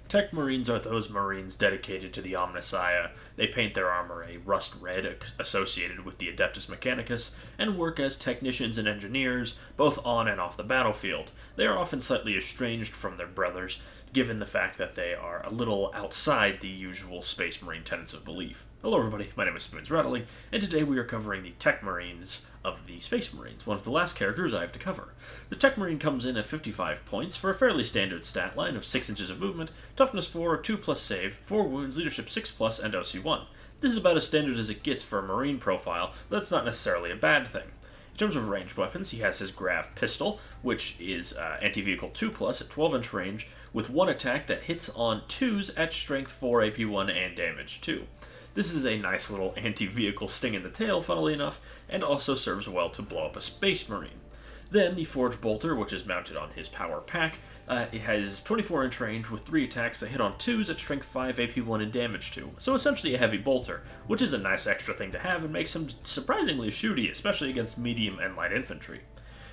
Tech Marines are those Marines dedicated to the Omnissiah. They paint their armor a rust red associated with the Adeptus Mechanicus and work as technicians and engineers, both on and off the battlefield. They are often slightly estranged from their brothers, given the fact that they are a little outside the usual Space Marine tenets of belief. Hello everybody, my name is Spoons Rattling, and today we are covering the Tech Marines of the Space Marines, one of the last characters I have to cover. The Tech Marine comes in at 55 points for a fairly standard stat line of 6 inches of movement, toughness 4, 2+ save, 4 wounds, leadership 6+, and OC1. This is about as standard as it gets for a Marine profile, but that's not necessarily a bad thing. In terms of ranged weapons, he has his Grav pistol, which is anti-vehicle 2+ at 12-inch range, with one attack that hits on 2s at strength 4, AP 1, and damage 2. This is a nice little anti-vehicle sting in the tail, funnily enough, and also serves well to blow up a Space Marine. Then the Forge Bolter, which is mounted on his power pack, it has 24-inch range with 3 attacks that hit on 2s at strength 5, AP 1, and damage 2. So essentially a heavy bolter, which is a nice extra thing to have and makes him surprisingly shooty, especially against medium and light infantry.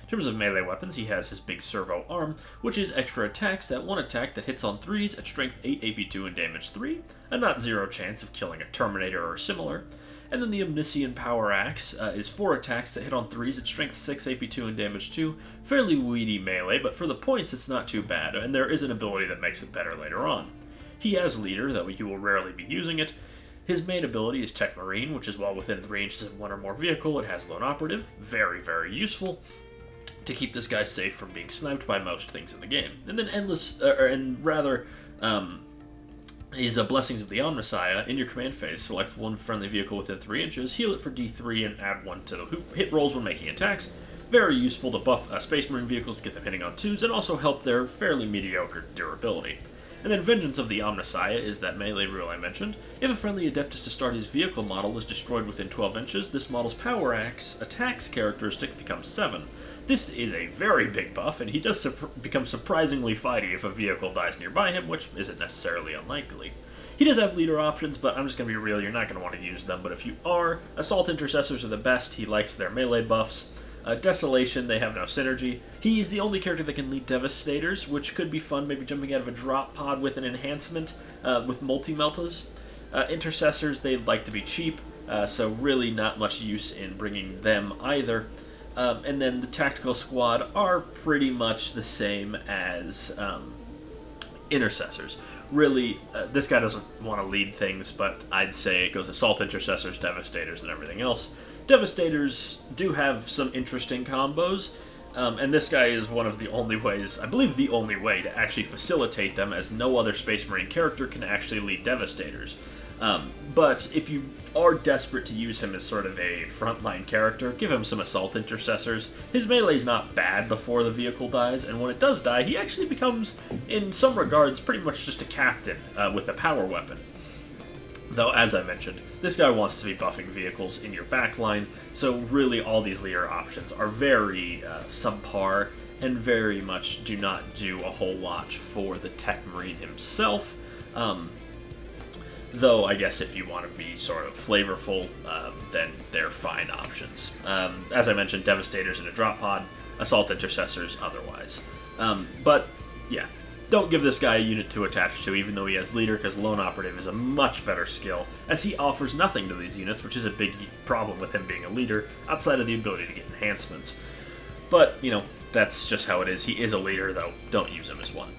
In terms of melee weapons, he has his big servo arm, which is extra attacks, that one attack that hits on 3s at strength 8, AP 2, and damage 3, a not zero chance of killing a Terminator or similar. And then the Omniscient Power Axe is 4 attacks that hit on 3s at strength 6, AP 2, and damage 2. Fairly weedy melee, but for the points it's not too bad, and there is an ability that makes it better later on. He has Leader, though you will rarely be using it. His main ability is Tech Marine, which is well within 3 inches of one or more vehicle. It has Lone Operative, very, very useful to keep this guy safe from being sniped by most things in the game. And then his Blessings of the Omnissiah. In your command phase, select one friendly vehicle within 3 inches, heal it for D3, and add 1 to the hit rolls when making attacks. Very useful to buff Space Marine vehicles to get them hitting on 2s, and also help their fairly mediocre durability. And then Vengeance of the Omnissiah is that melee rule I mentioned. If a friendly Adeptus to start his vehicle model is destroyed within 12 inches, this model's Power Axe attacks characteristic becomes 7. This is a very big buff, and he does become surprisingly fighty if a vehicle dies nearby him, which isn't necessarily unlikely. He does have leader options, but I'm just going to be real, you're not going to want to use them, but if you are, Assault Intercessors are the best. He likes their melee buffs. Desolation, they have no synergy. He's the only character that can lead Devastators, which could be fun, maybe jumping out of a drop pod with an enhancement with multi-meltas. Intercessors, they like to be cheap, so really not much use in bringing them either. And then the Tactical Squad are pretty much the same as Intercessors. Really, this guy doesn't want to lead things, but I'd say it goes Assault Intercessors, Devastators, and everything else. Devastators do have some interesting combos, and this guy is one of the only ways, I believe the only way, to actually facilitate them, as no other Space Marine character can actually lead Devastators. But if you are desperate to use him as sort of a frontline character, give him some Assault Intercessors. His melee's not bad before the vehicle dies, and when it does die, he actually becomes, in some regards, pretty much just a captain with a power weapon. Though, as I mentioned, this guy wants to be buffing vehicles in your backline, so really all these leader options are very subpar and very much do not do a whole lot for the Tech Marine himself. Though, I guess if you want to be sort of flavorful, then they're fine options. As I mentioned, Devastators in a drop pod, Assault Intercessors otherwise. But, yeah. Don't give this guy a unit to attach to, even though he has Leader, because Lone Operative is a much better skill, as he offers nothing to these units, which is a big problem with him being a leader, outside of the ability to get enhancements. But, you know, that's just how it is. He is a leader, though. Don't use him as one.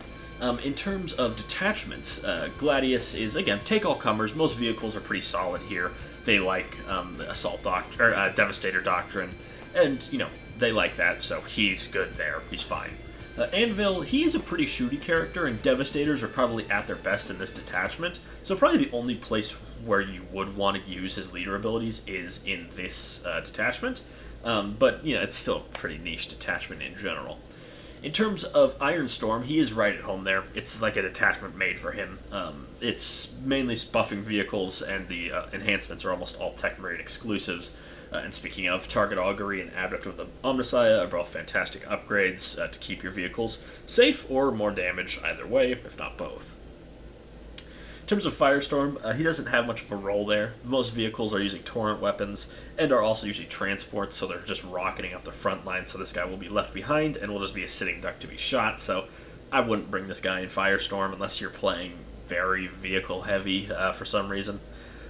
In terms of detachments, Gladius is, again, take all comers. Most vehicles are pretty solid here. They like Devastator Doctrine, and, you know, they like that, so he's good there. He's fine. Anvil, he is a pretty shooty character, and Devastators are probably at their best in this detachment, so probably the only place where you would want to use his leader abilities is in this detachment, but, you know, it's still a pretty niche detachment in general. In terms of Ironstorm, he is right at home there. It's like a detachment made for him. It's mainly buffing vehicles, and the enhancements are almost all Tech Marine exclusives. And speaking of, Target Augury and Adept of the Omnissiah are both fantastic upgrades to keep your vehicles safe or more damage either way, if not both. In terms of Firestorm, he doesn't have much of a role there. Most vehicles are using torrent weapons and are also usually transports, so they're just rocketing up the front line, so this guy will be left behind and will just be a sitting duck to be shot, so I wouldn't bring this guy in Firestorm unless you're playing very vehicle heavy for some reason.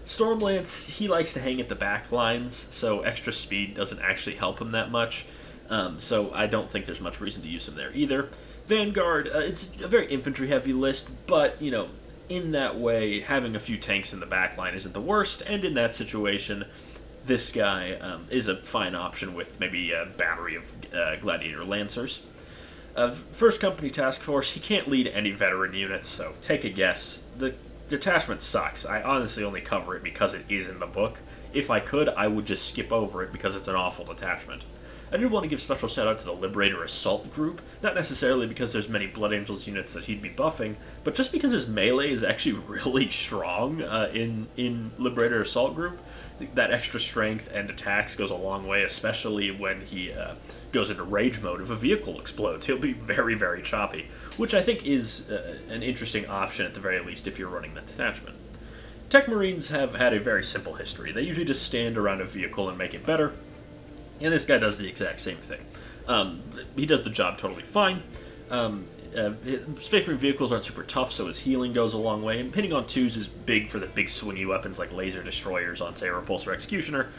Stormlance, he likes to hang at the back lines, so extra speed doesn't actually help him that much. So I don't think there's much reason to use him there either. Vanguard, it's a very infantry-heavy list, but, you know, in that way, having a few tanks in the back line isn't the worst, and in that situation, this guy is a fine option with maybe a battery of Gladiator Lancers. First Company Task Force, he can't lead any veteran units, so take a guess. The detachment sucks. I honestly only cover it because it is in the book. If I could, I would just skip over it because it's an awful detachment. I did want to give special shout out to the Liberator Assault group, not necessarily because there's many Blood Angels units that he'd be buffing, but just because his melee is actually really strong in Liberator Assault group. That extra strength and attacks goes a long way, especially when he goes into rage mode. If a vehicle explodes, he'll be very, very choppy, which I think is an interesting option at the very least if you're running that detachment. Tech Marines have had a very simple history. They usually just stand around a vehicle and make it better. And this guy does the exact same thing. He does the job totally fine. Space Marine vehicles aren't super tough, so his healing goes a long way. And pinning on 2s is big for the big swingy weapons like laser destroyers on, say, a Repulsor Executioner,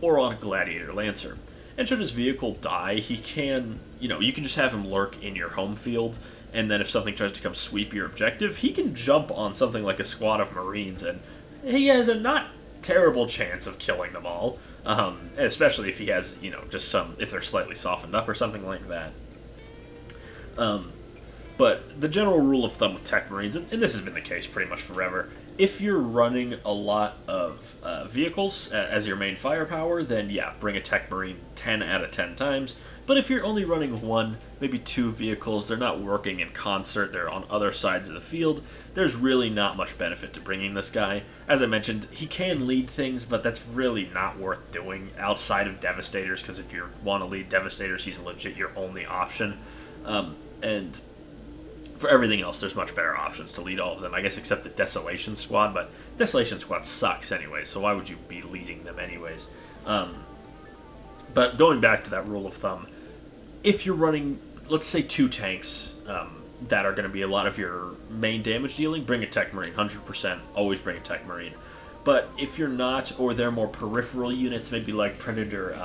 or on a Gladiator Lancer. And should his vehicle die, he can, you can just have him lurk in your home field, and then if something tries to come sweep your objective, he can jump on something like a squad of Marines, and he has a not terrible chance of killing them all, especially if he has, just if they're slightly softened up or something like that. But the general rule of thumb with Tech Marines, and this has been the case pretty much forever, if you're running a lot of vehicles as your main firepower, then yeah, bring a Tech Marine 10 out of 10 times. But if you're only running 1, maybe 2 vehicles, they're not working in concert, they're on other sides of the field, there's really not much benefit to bringing this guy. As I mentioned, he can lead things, but that's really not worth doing outside of Devastators, because if you want to lead Devastators, he's legit your only option. And for everything else, there's much better options to lead all of them, I guess, except the Desolation Squad, but Desolation Squad sucks anyway, so why would you be leading them anyways? But going back to that rule of thumb, if you're running, let's say, 2 tanks that are going to be a lot of your main damage dealing, bring a Tech Marine, 100%, always bring a Tech Marine. But if you're not, or they're more peripheral units, maybe like Predator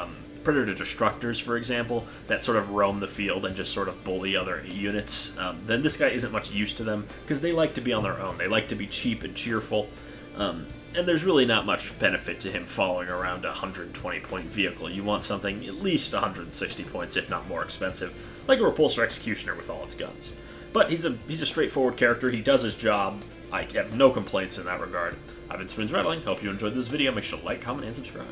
Destructors, for example, that sort of roam the field and just sort of bully other units, then this guy isn't much use to them, because they like to be on their own. They like to be cheap and cheerful, and there's really not much benefit to him following around a 120-point vehicle. You want something at least 160 points, if not more expensive, like a Repulsor Executioner with all its guns. But he's a straightforward character. He does his job. I have no complaints in that regard. I've been Spoons Rattling. Hope you enjoyed this video. Make sure to like, comment, and subscribe.